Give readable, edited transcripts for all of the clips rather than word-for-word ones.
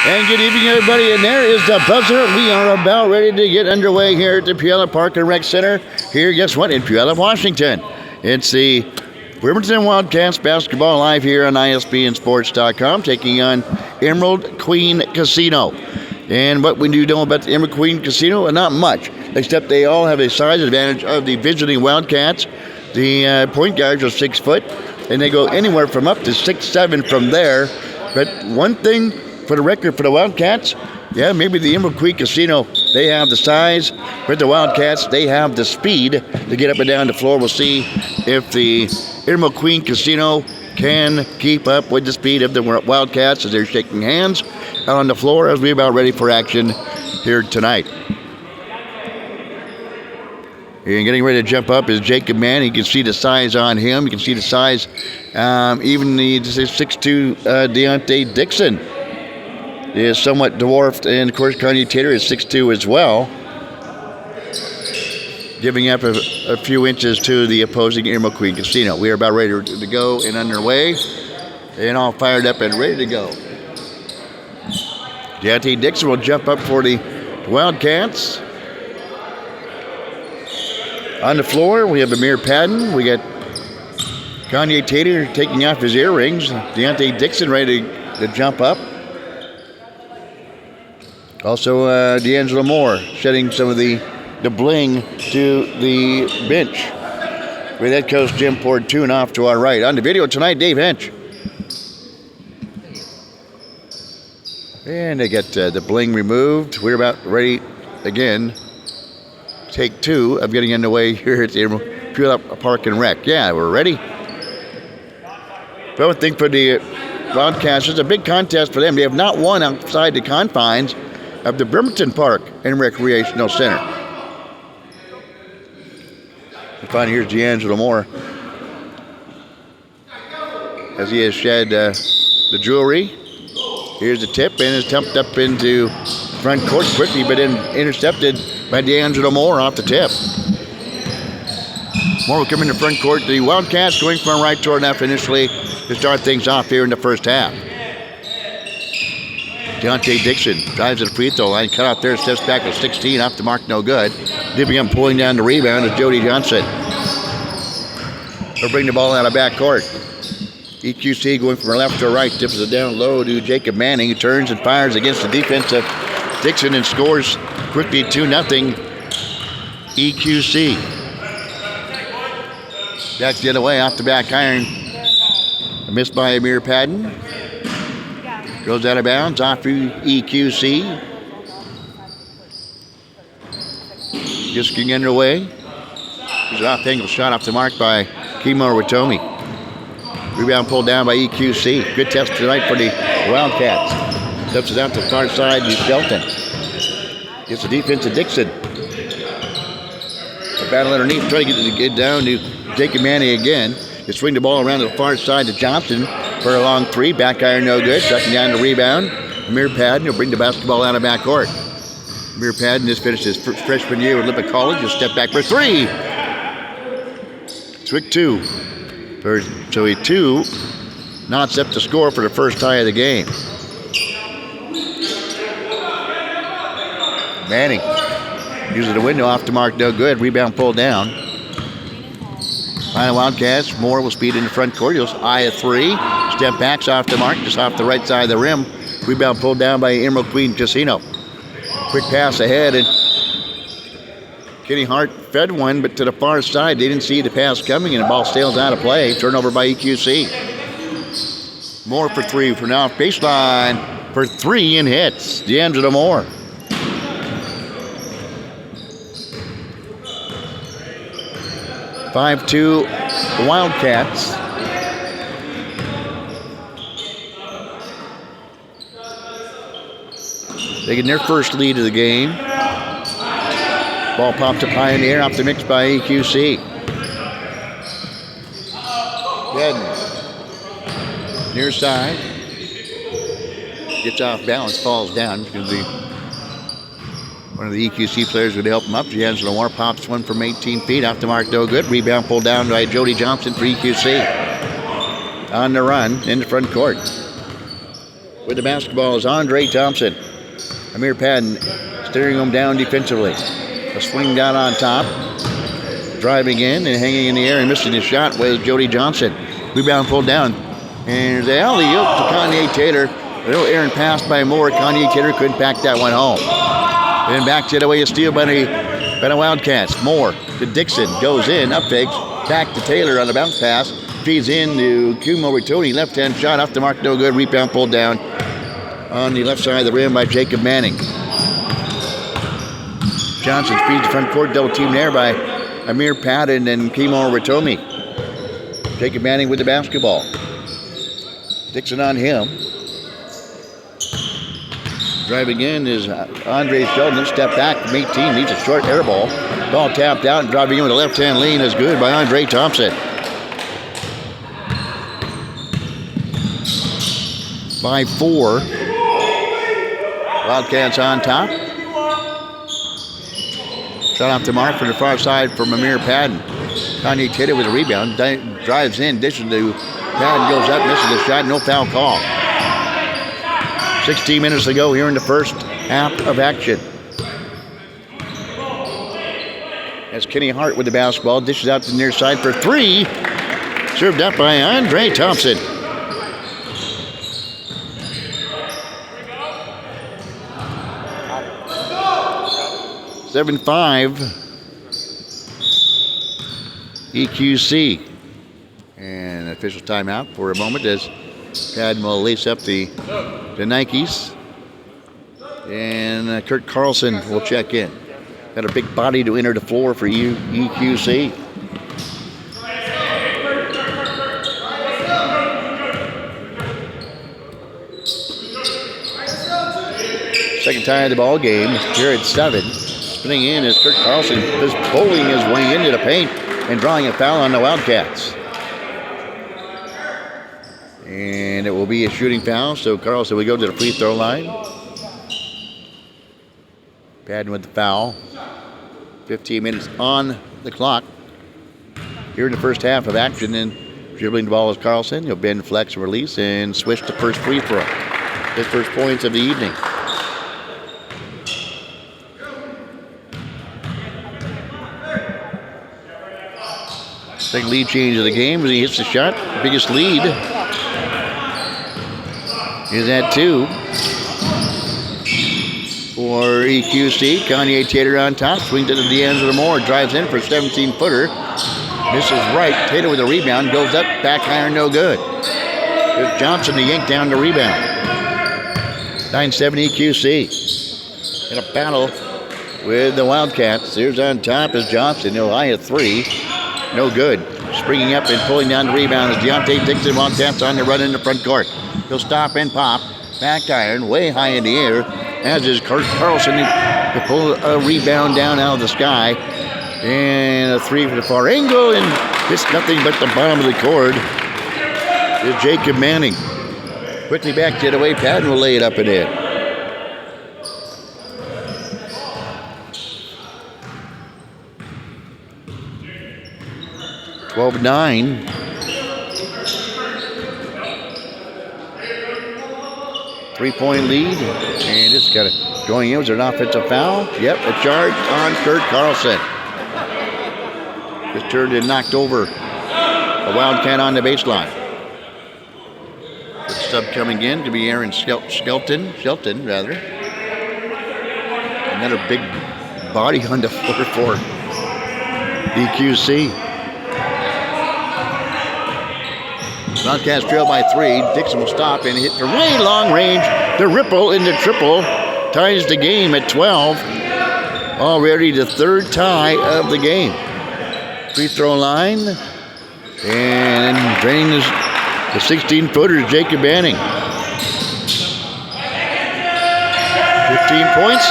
And good evening, everybody. And there is the buzzer. We are about ready to get underway here at the Puyallup Park and Rec Center. Here, guess what? In Puyallup, Washington. It's the Bremerton Wildcats basketball live here on ISBNsports.com, taking on Emerald Queen Casino. And what we do know about the Emerald Queen Casino? Not much, except they all have a size advantage of the visiting Wildcats. The point guards are 6 foot, and they go anywhere from up to 6'7" from there. But one thing for the record for the Wildcats, yeah, maybe the Emerald Queen Casino, they have the size, but the Wildcats, they have the speed to get up and down the floor. We'll see if the Emerald Queen Casino can keep up with the speed of the Wildcats as they're shaking hands out on the floor as we're about ready for action here tonight. And getting ready to jump up is Jacob Mann. You can see the size on him. You can see the size, even the 6'2" Deontay Dixon is somewhat dwarfed, and of course Kanye Tater is 6'2" as well, giving up a few inches to the opposing Emerald Queen Casino. We are about ready to go and underway, and all fired up and ready to go. Deontay Dixon will jump up for the Wildcats. On the floor, we have Amir Padden. We got Kanye Tater taking off his earrings. Deontay Dixon ready to jump up. Also, D'Angelo Moore shedding some of the bling to the bench. With head coach Jim Portune off to our right. On the video tonight, Dave Hench. And they get the bling removed. We're about ready again. Take two of getting underway here at the Puyallup Park and Rec. Yeah, we're ready. But I would think for the Wildcats, it's a big contest for them. They have not won outside the confines of the Bremerton Park and Recreational Center. And finally, here's D'Angelo Moore as he has shed the jewelry. Here's the tip, and is dumped up into front court quickly, but then intercepted by D'Angelo Moore off the tip. Moore will come into front court. The Wildcats going from right toward left initially to start things off here in the first half. Deontay Dixon drives to the free throw line, cut out there, steps back with 16, off the mark, no good. Dipping up, pulling down the rebound is Jody Johnson. They'll bring the ball out of back court. EQC going from left to right, tips it down low to Jacob Manning, who turns and fires against the defense of Dixon and scores quickly 2-0 EQC. Back the other way, off the back iron. A miss by Amir Padden. Goes out of bounds, off to EQC. Just getting underway. There's an off-angle shot off the mark by Kimo Ratomi. Rebound pulled down by EQC. Good test tonight for the Wildcats. Steps it out to the far side to Shelton. Gets the defense to Dixon. A battle underneath, trying to get down to Jacob Manning again. They swing the ball around to the far side to Johnson for a long three. Back iron no good. Shutting down the rebound. Amir Padden will bring the basketball out of back court. Amir Padden just finished his freshman year with Olympic College. He'll step back for three. Quick two. So he knots up the score for the first tie of the game. Manning uses the window, off the mark, no good. Rebound pulled down. Final Wildcats. Moore will speed in the front court. He'll eye a three. Step backs off the mark, just off the right side of the rim. Rebound pulled down by Emerald Queen Casino. Quick pass ahead, and Kenny Hart fed one, but to the far side, they didn't see the pass coming, and the ball sails out of play. Turnover by EQC. Moore for three for now. Baseline for three and hits. D'Angelo Moore. (5-2) Wildcats. They get their first lead of the game. Ball popped up high in the air, off the mix by EQC. Good. Near side. Gets off balance, falls down. Because one of the EQC players would help him up. D'Angelo Moore pops one from 18 feet, off the mark, no good. Rebound pulled down by Jody Johnson for EQC. On the run in the front court. with the basketball is Andre Thompson. Amir Padden steering him down defensively. A swing down on top. Driving in and hanging in the air and missing his shot was Jody Johnson. Rebound pulled down. And the alley-oop to Kanye Taylor. A little errant pass by Moore. Kanye Taylor couldn't back that one home. Then back to the way of steal by the Wildcats. Moore to Dixon. Goes in. Up fakes. Back to Taylor on the bounce pass. Feeds in to Kumo Rittoni. Left-hand shot off the mark. No good. Rebound pulled down on the left side of the rim by Jacob Manning. Johnson feeds the front court. Double team there by Amir Padden and Kumo Rittoni. Jacob Manning with the basketball. Dixon on him. Driving in is Andre Sheldon. Step back from 18. Needs a short air ball. Ball tapped out and driving in with a left-hand lane is good by Andre Thompson. 5-4. Wildcats on top. Shot off the mark from the far side from Amir Padden. Kanye Taylor with a rebound. Drives in. Dishes to Padden. Goes up. Misses the shot. No foul call. 16 minutes to go here in the first half of action. As Kenny Hart with the basketball. Dishes out to the near side for three. Served up by Andre Thompson. (7-5) EQC. And official timeout for a moment as Padden will lace up the Nikes. And Kurt Carlson will check in. Got a big body to enter the floor for EQC. Second tie of the ball game. Jared 7. Spinning in as Kurt Carlson is bowling his way into the paint and drawing a foul on the Wildcats. And it will be a shooting foul, so Carlson will go to the free throw line. Padden with the foul. 15 minutes on the clock here in the first half of action. And dribbling the ball is Carlson. He'll bend, flex, release, and switch to first free throw. His first points of the evening. Second lead change of the game as he hits the shot. Biggest lead is at 2 for EQC. Kanye Taylor on top. Swings it to D'Angelo Moore. Drives in for a 17-footer. Misses right. Taylor with a rebound. Goes up. Back iron. No good. There's Johnson to yank down the rebound. 9-7 EQC. In a battle with the Wildcats. Here's on top is Johnson. He'll high at 3. No good. Springing up and pulling down the rebound as Deontay Dixon. Wildcats on the run in the front court. He'll stop and pop. Back iron, way high in the air, as is Kurt Carlson to pull a rebound down out of the sky. And a 3 for the far angle, and it's nothing but the bottom of the court is Jacob Manning. Quickly back to the way Padden will lay it up and in. (12-9). Three-point lead, and it's got it going in. Was there an offensive foul? Yep, a charge on Kurt Carlson. Just turned and knocked over a Wildcat on the baseline. The sub coming in to be Aaron Shelton. Another big body on the floor for EQC. Wildcats trail by 3. Dixon will stop and hit for way long range. The ripple in the triple ties the game at 12. Already the third tie of the game. Free throw line. And draining the 16-footer is Jacob Manning. 15 points.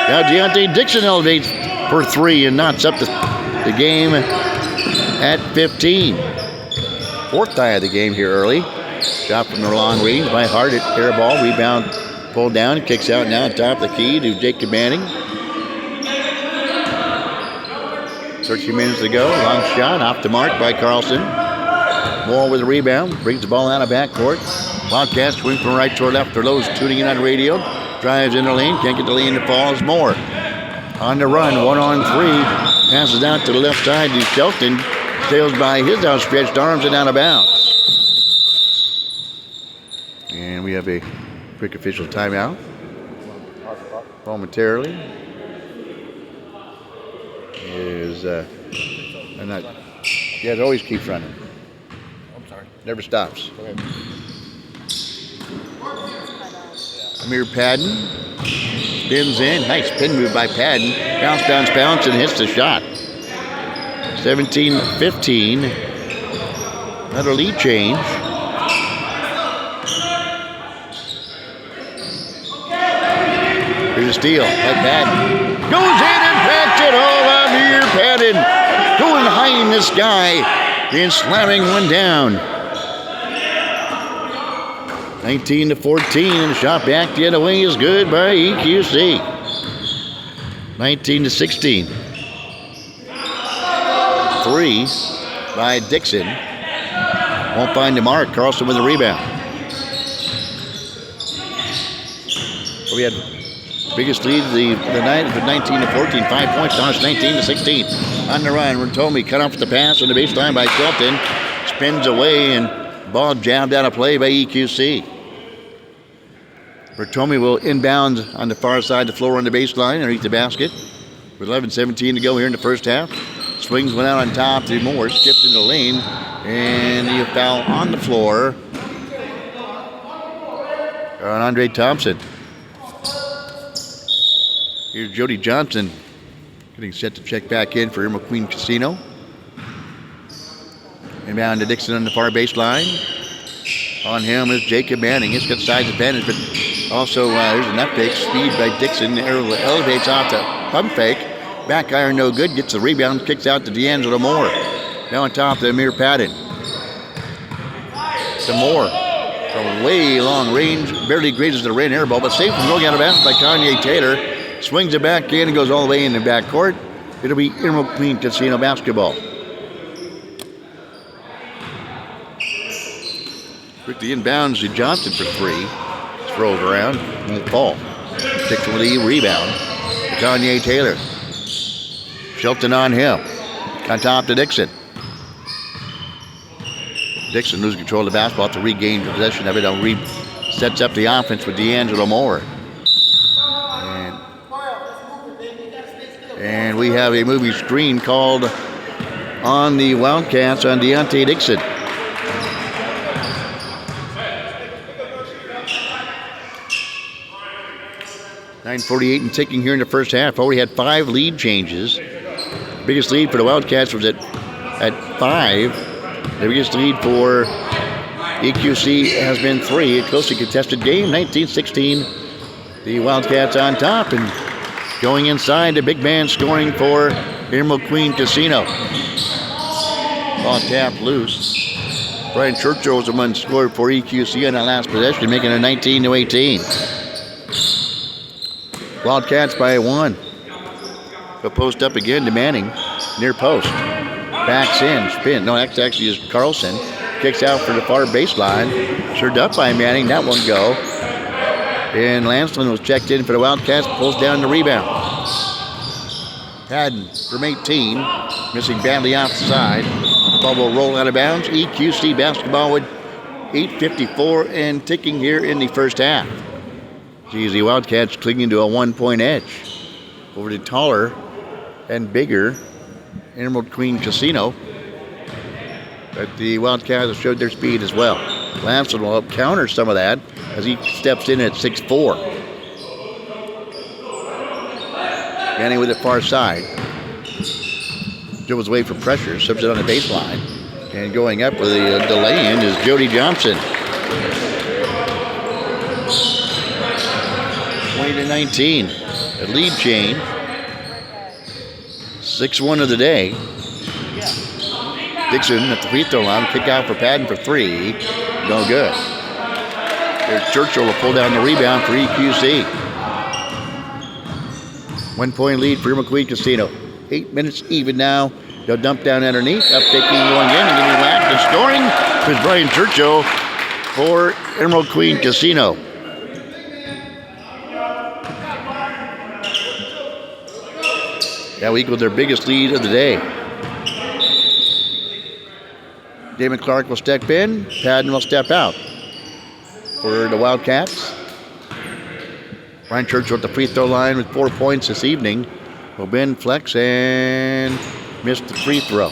Now Deontay Dixon elevates for 3 and knots up the game at 15. Fourth tie of the game here early. Shot from the long range by Hart at air ball. Rebound pulled down. Kicks out now on top of the key to Jacob Manning. 13 minutes to go. Long shot off the mark by Carlson. Moore with a rebound. Brings the ball out of backcourt. Wildcats swing from right toward left for those tuning in on radio. Drives in the lane, can't get the lane to Falls more. On the run, 1-on-3. Passes out to the left side to Shelton. Sails by his outstretched arms and out of bounds. And we have a quick official timeout momentarily. It always keeps running. I'm sorry. Never stops. Okay. Amir Padden spins in. Nice spin move by Padden. Bounce, and hits the shot. 17-15. Another lead change. Here's a steal by Padden. Goes in and packs it all on here. Padden going high in the sky and slamming one down. 19-14, and the shot back the other way is good by EQC. 19-16. 3 by Dixon. Won't find the mark. Carlson with the rebound. We had biggest lead of the night with 19-14. 5 points. Now it's 19-16. On the run, Bertomi cut off the pass on the baseline by Shelton. Spins away and ball jabbed out of play by EQC. Bertomi will inbound on the far side of the floor on the baseline underneath the basket. With 11-17 to go here in the first half. Swings went out on top to Moore. Skipped in the lane. And the foul on the floor on Andre Thompson. Here's Jody Johnson getting set to check back in for Emerald Queen Casino. Inbound to Dixon on the far baseline. On him is Jacob Manning. He's got size advantage, but also there's an up fake. Speed by Dixon. Elevates off the pump fake. Back iron no good. Gets the rebound. Kicks out to D'Angelo Moore. Now on top to Amir Padden. To Moore. From way long range. Barely grazes the red air ball, but safe from going out of bounds by Kanye Taylor. Swings it back in and goes all the way in the backcourt. It'll be Emerald Queen Casino basketball. Quickly inbounds to Johnson for 3. Throws around, won't fall. Sticks with the rebound. Kanye Taylor. Shelton on him. On top to Dixon. Dixon loses control of the basketball to regain possession of it. Sets up the offense with D'Angelo Moore. And we have a movie screen called on the Wildcats on Deontay Dixon. .9:48 and ticking here in the first half. Already had 5 lead changes. Biggest lead for the Wildcats was at 5. The biggest lead for EQC has been 3. A closely contested game. 19-16. The Wildcats on top and going inside. The big man scoring for Emerald Queen Casino. Ball tapped loose. Brian Churchill was the one scored for EQC on that last possession, making it 19-18. Wildcats by 1. They'll post up again to Manning. Near post. Backs in. Spin. No, that's actually is Carlson. Kicks out for the far baseline. Served up by Manning. That one go. And Lancelin was checked in for the Wildcats. Pulls down the rebound. Padden from 18. Missing badly off the side. Ball will roll out of bounds. EQC basketball with 8:54 and ticking here in the first half. Geez, the Wildcats clinging to a 1-point edge over the taller and bigger Emerald Queen Casino. But the Wildcats have showed their speed as well. Lamson will help counter some of that as he steps in at 6'4". Manning with the far side. Dribbles away from pressure, subs it on the baseline. And going up with the delay in is Jody Johnson. 20-19. A lead change. 6-1 of the day. Dixon at the free throw line. Kick out for Padden for 3. No good. There's Churchill will pull down the rebound for EQC. 1-point lead for Emerald Queen Casino. 8 minutes even now. They'll dump down underneath. Up taking going in and getting lapped and scoring. There's Brian Churchill. for Emerald Queen Casino. That equaled their biggest lead of the day. Damon Clark will step in. Padden will step out for the Wildcats. Brian Churchill at the free throw line with 4 points this evening. Will bend, flex, and miss the free throw.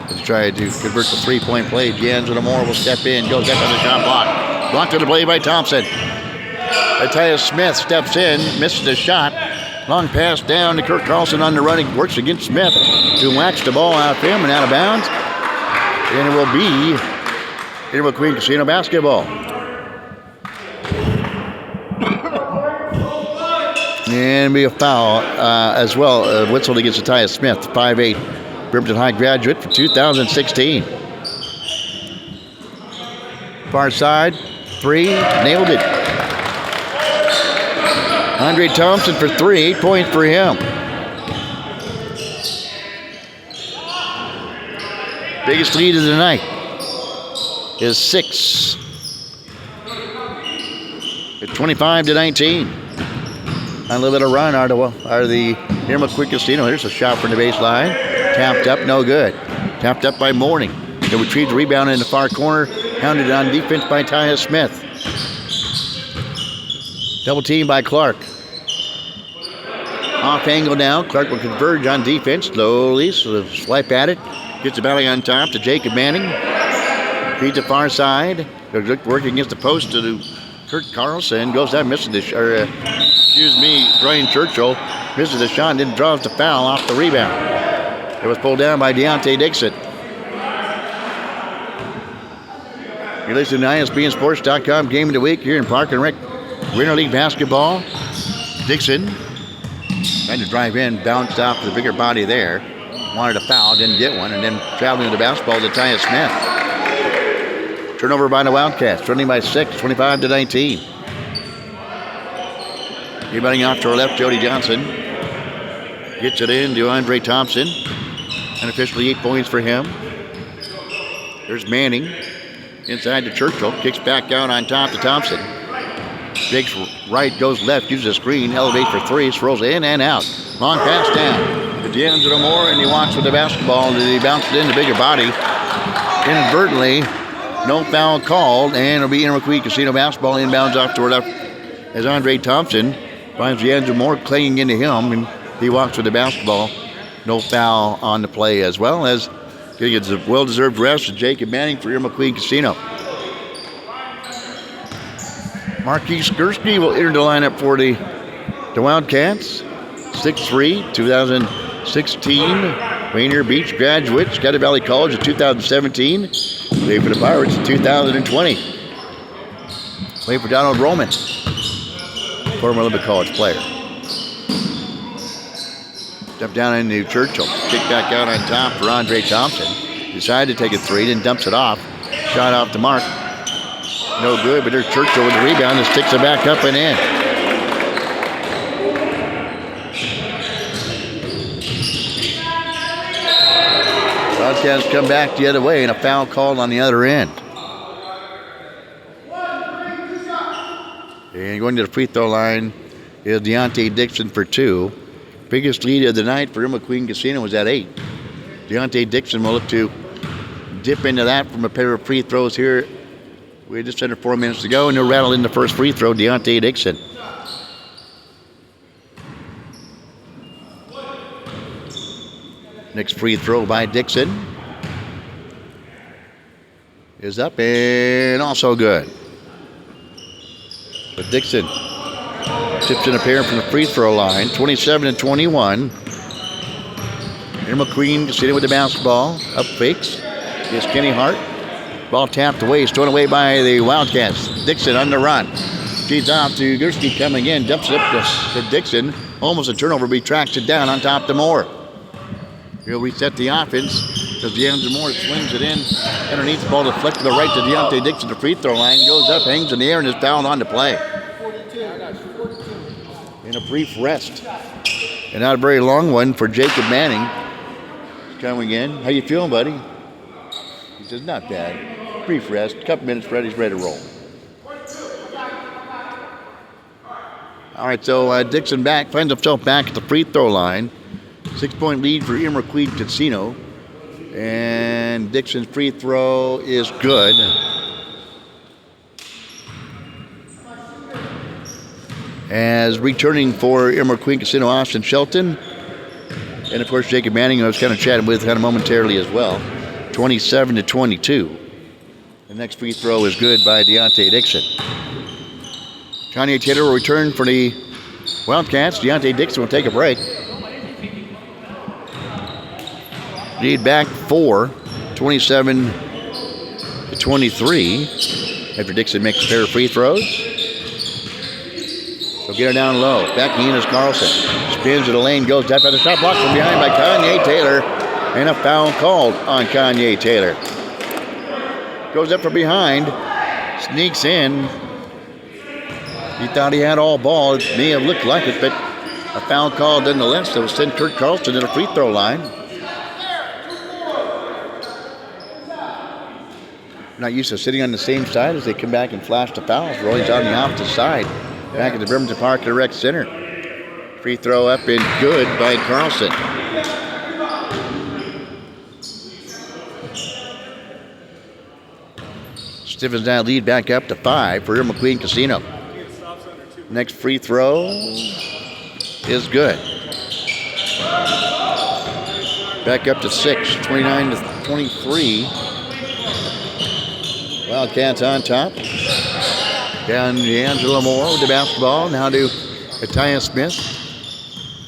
Let's try to convert the three-point play. D'Angelo Moore will step in. Goes up on the shot block. Blocked on the play by Thompson. Matthias Smith steps in. Misses the shot. Long pass down to Kirk Carlson on the run. He works against Smith, who whacks the ball out of him and out of bounds. And it will be Emerald Queen Casino basketball. And be a foul as well. Whistled against Matthias Smith, 5'8", Bremerton High graduate for 2016. Far side, three, nailed it. Andre Thompson for 3, 8 points for him. Biggest lead of the night is 6. At 25-19. A little bit of run out of the Emerald Queen Casino. Here's a shot from the baseline. Tapped up, no good. Tapped up by Morning. They retrieved the rebound in the far corner. Hounded on defense by Tyus Smith. Double team by Clark. Off angle now. Clark will converge on defense slowly. So swipe at it. Gets the belly on top to Jacob Manning. Feeds the far side. Working against the post to Kurt Carlson. Goes down, missing the Brian Churchill misses the shot and then draws the foul off the rebound. It was pulled down by Deontay Dixon. You're listening to ISBNSports.com Game of the Week here in Park and Rec Winter League Basketball. Dixon trying to drive in, bounced off the bigger body there. Wanted a foul, didn't get one, and then traveling with the basketball to Tyus Smith. Turnover by the Wildcats, trailing by 6, 25-19. Rebounding off to our left, Jody Johnson. Gets it in to Andre Thompson. Unofficially 8 points for him. There's Manning. Inside to Churchill. Kicks back out on top to Thompson. Jakes right, goes left, uses a screen, elevates for 3, throws in and out. Long pass down to D'Angelo Moore, and he walks with the basketball, and he bounces it in the bigger body. Inadvertently, no foul called, and it'll be Emerald Queen Casino basketball. Inbounds off to our left as Andre Thompson finds D'Angelo Moore clinging into him, and he walks with the basketball. No foul on the play, as well as getting a well-deserved rest of Jacob Manning for Emerald Queen Casino. Marquis Skursky will enter the lineup for the Wildcats. 6'3", 2016 Rainier Beach graduate. Scotty Valley College in 2017. Played for the Pirates in 2020. Played for Donald Roman, former Olympic College player. Step down into Churchill. Kick back out on top for Andre Thompson. Decided to take a 3, then dumps it off. Shot off the mark. No good, but there's Churchill with the rebound and sticks it back up and in. Wildcats come back the other way and a foul called on the other end. And going to the free throw line is Deontay Dixon for 2. Biggest lead of the night for Emerald Queen Casino was at 8. Deontay Dixon will look to dip into that from a pair of free throws here. We had just under 4 minutes to go, and he'll rattle in the first free throw, Deontay Dixon. Next free throw by Dixon is up and also good. But Dixon tips in a pair from the free throw line, 27-21. Emerald Queen Casino with the basketball. Up fakes. Here's Kenny Hart. Ball tapped away, thrown away by the Wildcats. Dixon on the run. Feeds off to Gursky coming in. Dumps it up to Dixon. Almost a turnover, but he tracks it down on top to Moore. He'll reset the offense as D'Angelo Moore swings it in. Underneath the ball deflected to the right to Deontay Dixon. The free throw line goes up, hangs in the air, and is fouled on to play. In a brief rest. And not a very long one for Jacob Manning. Coming in. How you feeling, buddy? He says, not bad. brief rest, a couple minutes, he's ready to roll. All right, so Dixon finds himself back at the free throw line. 6-point lead for Bremerton Casino. And Dixon's free throw is good. As returning for Bremerton Casino, Austin Shelton. And, of course, Jacob Manning, who I was kind of chatting with momentarily as well. 27-22. The next free throw is good by Deontay Dixon. Kanye Taylor will return for the Wildcats. Deontay Dixon will take a break. Lead back 4, 27-23. After Dixon makes a pair of free throws. So get her down low. Backing in is Carlson. Spins to the lane, goes up at the shot block from behind by Kanye Taylor. And a foul called on Kanye Taylor. Goes up from behind. Sneaks in. He thought he had all ball. It may have looked like it, but a foul call nonetheless. That will send Kurt Carlson to the free throw line. Not used to sitting on the same side as they come back and flash the fouls. Roy's on the opposite side. Back at the Bremerton Park Rec Center. Free throw up and good by Carlson. Stiffens that lead back up to 5 for Bremerton Casino. Next free throw is good. Back up to 6, 29-23. Wildcats on top. Down to Angela Moore with the basketball. Now to Atiyah Smith.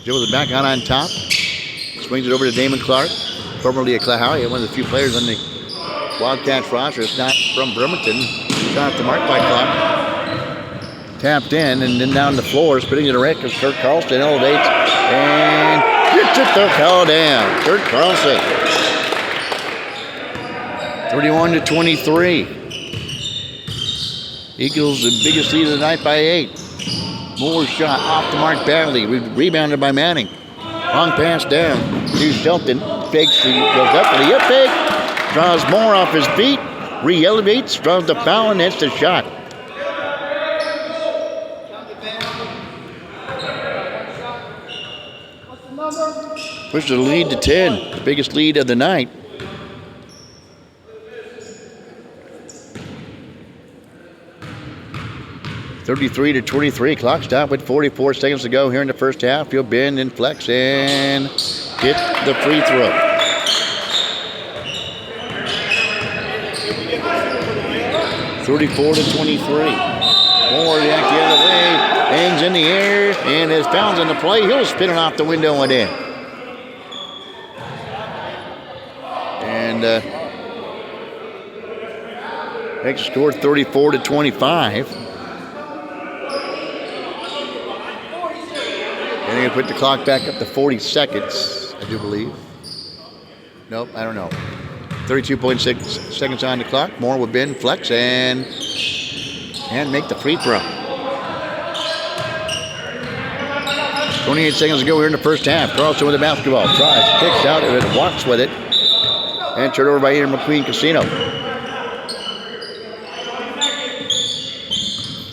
Joe with it back on top. Swings it over to Damon Clark, formerly of Clahowie, one of the few players on the Wildcats roster. It's not from Bremerton. Shot off the mark by Clark. Tapped in and then down the floor. Spinning to the right because Kurt Carlson elevates and gets it to call down. Kurt Carlson. 31-23. Eagles the biggest lead of the night by 8. Moore shot off the mark badly. Rebounded by Manning. Long pass down to Shelton. Fakes, he goes up for the hip fake. Draws Moore off his feet. Re-elevates, draws the foul, and hits the shot. Pushes the lead to 10. The biggest lead of the night. (33-23). Clock stop with 44 seconds to go here in the first half. He'll bend and flex and hit the free throw. (34-23). Moore back the other way. Hangs in the air and is fouled in the play. He'll spin it off the window and in. And makes the score 34-25. And they're going to put the clock back up to 40 seconds, I do believe. Nope, I don't know. 32.6 seconds on the clock. Moore will bend, flex, and make the free throw. 28 seconds to go here in the first half. Carlson with the basketball. Tries, kicks out, and walks with it. And turned over by Bremerton Casino.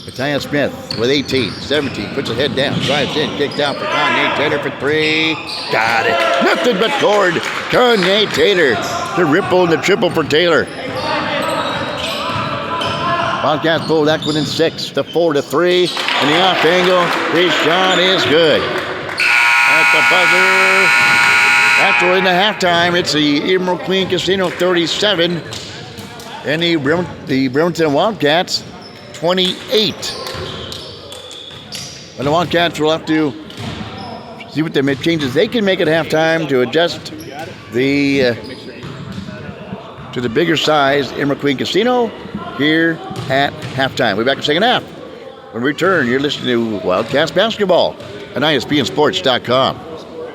Atiyah Smith with 18, 17, puts his head down, drives in, kicks out for Kanye Taylor for 3. Got it. Nothing but cord. Kanye Taylor. The ripple and the triple for Taylor. Wildcats pull that within 6 to 4-3. And the off angle, his shot is good. At the buzzer. After in the halftime, it's the Bremerton Casino 37 and the Bremerton Wildcats 28. And the Wildcats will have to see what the changes they can make at halftime to adjust to the bigger size Bremerton Casino here at halftime. We'll be back in the second half. When we return, you're listening to Wildcats Basketball on ISBNSports.com.